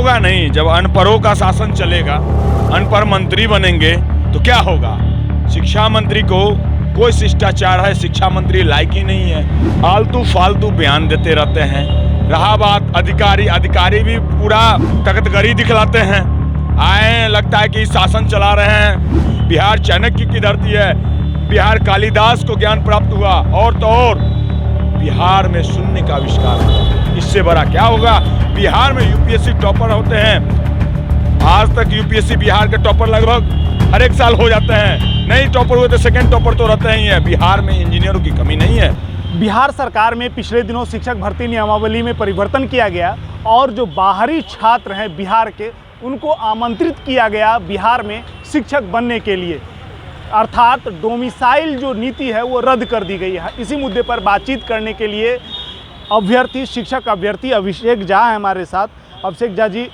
होगा नहीं। जब अनपढ़ों का शासन चलेगा, अनपढ़ मंत्री बनेंगे तो क्या होगा। शिक्षा मंत्री को कोई शिष्टाचार है, शिक्षा मंत्री लायक ही नहीं है। आलतू फालतू बयान देते रहते हैं। रहा बात अधिकारी भी पूरा तकतगरी दिखलाते हैं। आए लगता है कि शासन चला रहे हैं। बिहार चाणक्य की धरती है, बिहार कालिदास को ज्ञान प्राप्त हुआ, और तो और बिहार में शून्य का आविष्कार हुआ। इससे बड़ा क्या होगा। बिहार में यूपीएससी टॉपर होते हैं। आज तक यूपीएससी बिहार के टॉपर लगभग हर एक साल हो जाते हैं। नहीं टॉपर हुए तो सेकंड टॉपर तो रहते ही हैं। बिहार में इंजीनियरों की कमी नहीं है। बिहार सरकार में पिछले दिनों शिक्षक भर्ती नियमावली में परिवर्तन किया गया और जो बाहरी छात्र हैं बिहार के, उनको आमंत्रित किया गया बिहार में शिक्षक बनने के लिए, अर्थात डोमिसाइल जो नीति है वो रद्द कर दी गई है। इसी मुद्दे पर बातचीत करने के लिए शिक्षक अभ्यर्थी अभिषेक झा है हमारे साथ। अभिषेक झा जी,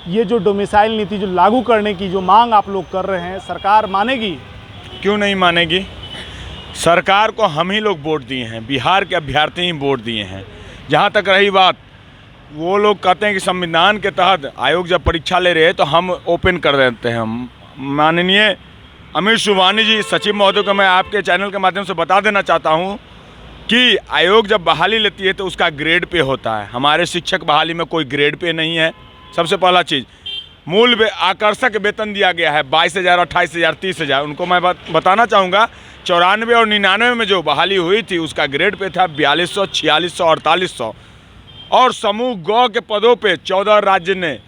ये जो डोमिसाइल नीति जो लागू करने की जो मांग आप लोग कर रहे हैं, सरकार मानेगी? क्यों नहीं मानेगी। सरकार को हम ही लोग वोट दिए हैं, बिहार के अभ्यर्थी ही वोट दिए हैं। जहाँ तक रही बात, वो लोग कहते हैं कि संविधान के तहत आयोग जब परीक्षा ले रहे हैं तो हम ओपन कर देते हैं। माननीय अमित सुबहानी जी, सचिव महोदय को मैं आपके चैनल के माध्यम से बता देना चाहता हूँ कि आयोग जब बहाली लेती है तो उसका ग्रेड पे होता है। हमारे शिक्षक बहाली में कोई ग्रेड पे नहीं है। सबसे पहला चीज़, मूल आकर्षक वेतन दिया गया है 22,000, 28,000, 30,000। उनको मैं बताना चाहूँगा 94 और 99 में जो बहाली हुई थी उसका ग्रेड पे था 4200, 4600, 4800। और समूह ग के पदों पे 14 राज्य ने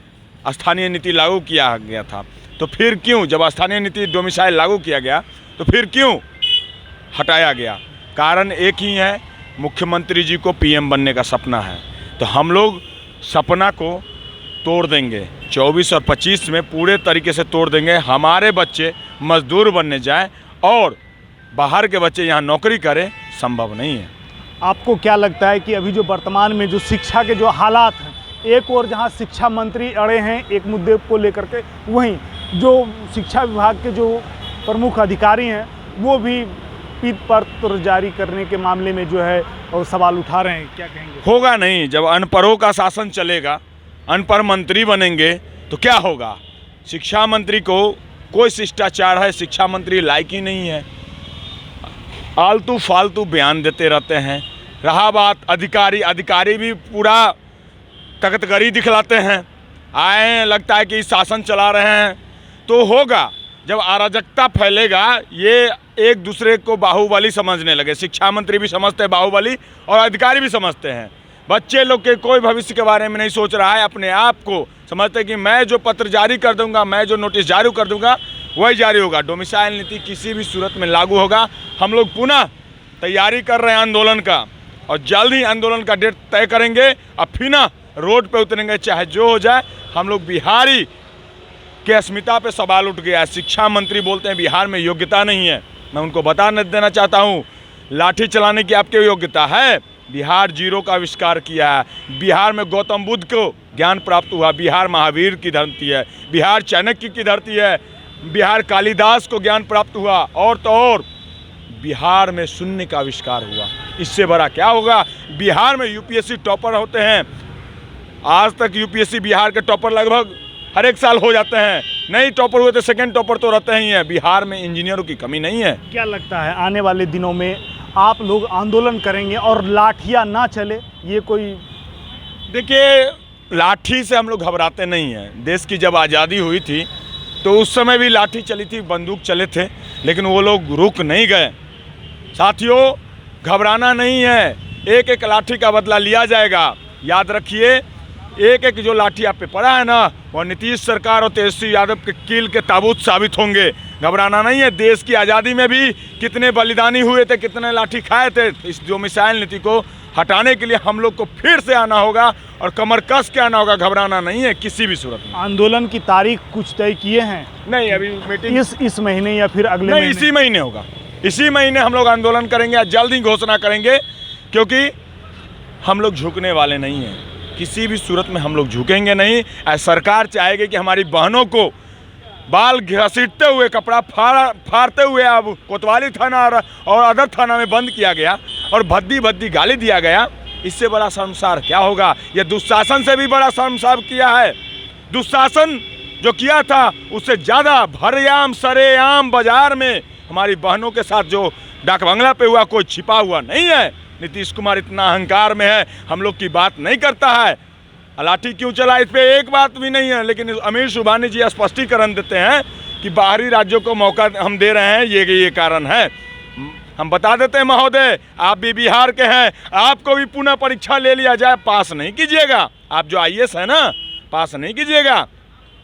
स्थानीय नीति लागू किया गया था। तो फिर क्यों, जब स्थानीय नीति डोमिसाइल लागू किया गया तो फिर क्यों हटाया गया। कारण एक ही है, मुख्यमंत्री जी को पीएम बनने का सपना है। तो हम लोग सपना को तोड़ देंगे। 24 और 25 में पूरे तरीके से तोड़ देंगे। हमारे बच्चे मजदूर बनने जाएं और बाहर के बच्चे यहाँ नौकरी करें, संभव नहीं है। आपको क्या लगता है कि अभी जो वर्तमान में जो शिक्षा के जो हालात हैं, एक और जहाँ शिक्षा मंत्री अड़े हैं एक मुद्दे को लेकर के, वहीं जो शिक्षा विभाग के जो प्रमुख अधिकारी हैं वो भी पीत पत्र जारी करने के मामले में जो है और सवाल उठा रहे हैं, क्या कहेंगे? होगा नहीं। जब अनपढ़ों का शासन चलेगा, अनपढ़ मंत्री बनेंगे तो क्या होगा। शिक्षा मंत्री को कोई शिष्टाचार है, शिक्षा मंत्री लायक ही नहीं है। आलतू फालतू बयान देते रहते हैं। रहा बात अधिकारी भी पूरा तकतगरी दिखलाते हैं। आए लगता है कि शासन चला रहे हैं। तो होगा जब अराजकता फैलेगा, ये एक दूसरे को बाहुबली समझने लगे। शिक्षा मंत्री भी समझते हैं बाहुबली और अधिकारी भी समझते हैं। बच्चे लोग के कोई भविष्य के बारे में नहीं सोच रहा है। अपने आप को समझते हैं कि मैं जो पत्र जारी कर दूंगा, मैं जो नोटिस जारी कर दूंगा वही जारी होगा। डोमिसाइल नीति किसी भी सूरत में लागू होगा। हम लोग पुनः तैयारी कर रहे हैं आंदोलन का, और जल्द ही आंदोलन का डेट तय करेंगे। अब फिर रोड पे उतरेंगे, चाहे जो हो जाए। हम लोग बिहारी के अस्मिता पे सवाल उठ गया है। शिक्षा मंत्री बोलते हैं बिहार में योग्यता नहीं है। मैं उनको बता देना चाहता हूँ, लाठी चलाने की आपकी योग्यता है। बिहार जीरो का आविष्कार किया है। बिहार में गौतम बुद्ध को ज्ञान प्राप्त हुआ। बिहार महावीर की धरती है, बिहार चाणक्य की धरती है, बिहार कालिदास को ज्ञान प्राप्त हुआ, और तो और बिहार में शून्य का आविष्कार हुआ। इससे बड़ा क्या होगा। बिहार में यूपीएससी टॉपर होते हैं। आज तक यूपीएससी बिहार के टॉपर लगभग हर एक साल हो जाते हैं। नहीं टॉपर हुए तो सेकंड टॉपर तो रहते ही हैं। बिहार में इंजीनियरों की कमी नहीं है। क्या लगता है आने वाले दिनों में आप लोग आंदोलन करेंगे और लाठियां ना चले, ये कोई? देखिए, लाठी से हम लोग घबराते नहीं हैं। देश की जब आज़ादी हुई थी तो उस समय भी लाठी चली थी, बंदूक चले थे, लेकिन वो लोग रुक नहीं गए। साथियों, घबराना नहीं है। एक एक लाठी का बदला लिया जाएगा। याद रखिए, एक एक जो लाठी आप पे पड़ा है ना, वो नीतीश सरकार और तेजस्वी यादव के कील के ताबूत साबित होंगे। घबराना नहीं है। देश की आज़ादी में भी कितने बलिदानी हुए थे, कितने लाठी खाए थे। इस डोमिसाइल नीति को हटाने के लिए हम लोग को फिर से आना होगा और कमर कस के आना होगा। घबराना नहीं है किसी भी सूरत में। आंदोलन की तारीख कुछ तय किए हैं? नहीं, अभी मीटिंग इस महीने या फिर अगले महीने? इसी महीने होगा। इसी महीने हम लोग आंदोलन करेंगे, जल्द ही घोषणा करेंगे, क्योंकि हम लोग झुकने वाले नहीं हैं। किसी भी सूरत में हम लोग झुकेंगे नहीं। सरकार चाहेगी कि हमारी बहनों को बाल घसीटते हुए, कपड़ा फाड़ते हुए अब कोतवाली थाना और अदर थाना में बंद किया गया और भद्दी गाली दिया गया। इससे बड़ा शर्मसार क्या होगा। यह दुशासन से भी बड़ा शर्मसार किया है। दुशासन जो किया था उससे ज़्यादा भरयाम सरेआम बाजार में हमारी बहनों के साथ जो डाक बंगला पे हुआ, कोई छिपा हुआ नहीं है। नीतीश कुमार इतना अहंकार में है, हम लोग की बात नहीं करता है। लाठी क्यों चला, इस पे एक बात भी नहीं है। लेकिन अमीर सुबहानी जी स्पष्टीकरण देते हैं कि बाहरी राज्यों को मौका हम दे रहे हैं, ये कारण है। हम बता देते हैं महोदय, आप भी बिहार के हैं, आपको भी पुनः परीक्षा ले लिया जाए, पास नहीं कीजिएगा। आप जो IAS है ना, पास नहीं कीजिएगा।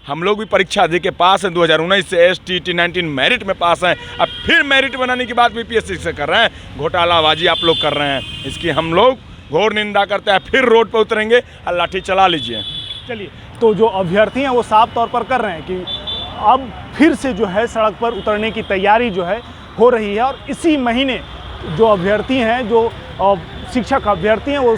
हम लोग भी परीक्षा दे के पास हैं, 2019 से STT 19 मेरिट में पास हैं। अब फिर मेरिट बनाने की बात BPSC से कर रहे हैं, घोटालाबाजी आप लोग कर रहे हैं। इसकी हम लोग घोर निंदा करते हैं। फिर रोड पर उतरेंगे और लाठी चला लीजिए। चलिए, तो जो अभ्यर्थी हैं वो साफ तौर पर कर रहे हैं कि अब फिर से जो है सड़क पर उतरने की तैयारी जो है हो रही है। और इसी महीने जो अभ्यर्थी हैं, जो शिक्षक अभ्यर्थी हैं, वो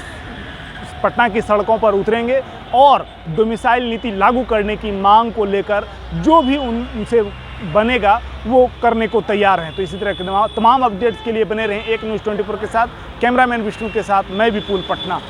पटना की सड़कों पर उतरेंगे और डोमिसाइल नीति लागू करने की मांग को लेकर जो भी उनसे बनेगा वो करने को तैयार हैं। तो इसी तरह के तमाम अपडेट्स के लिए बने रहें एक न्यूज़ 24 के साथ। कैमरामैन विष्णु के साथ मैं विपुल, पटना।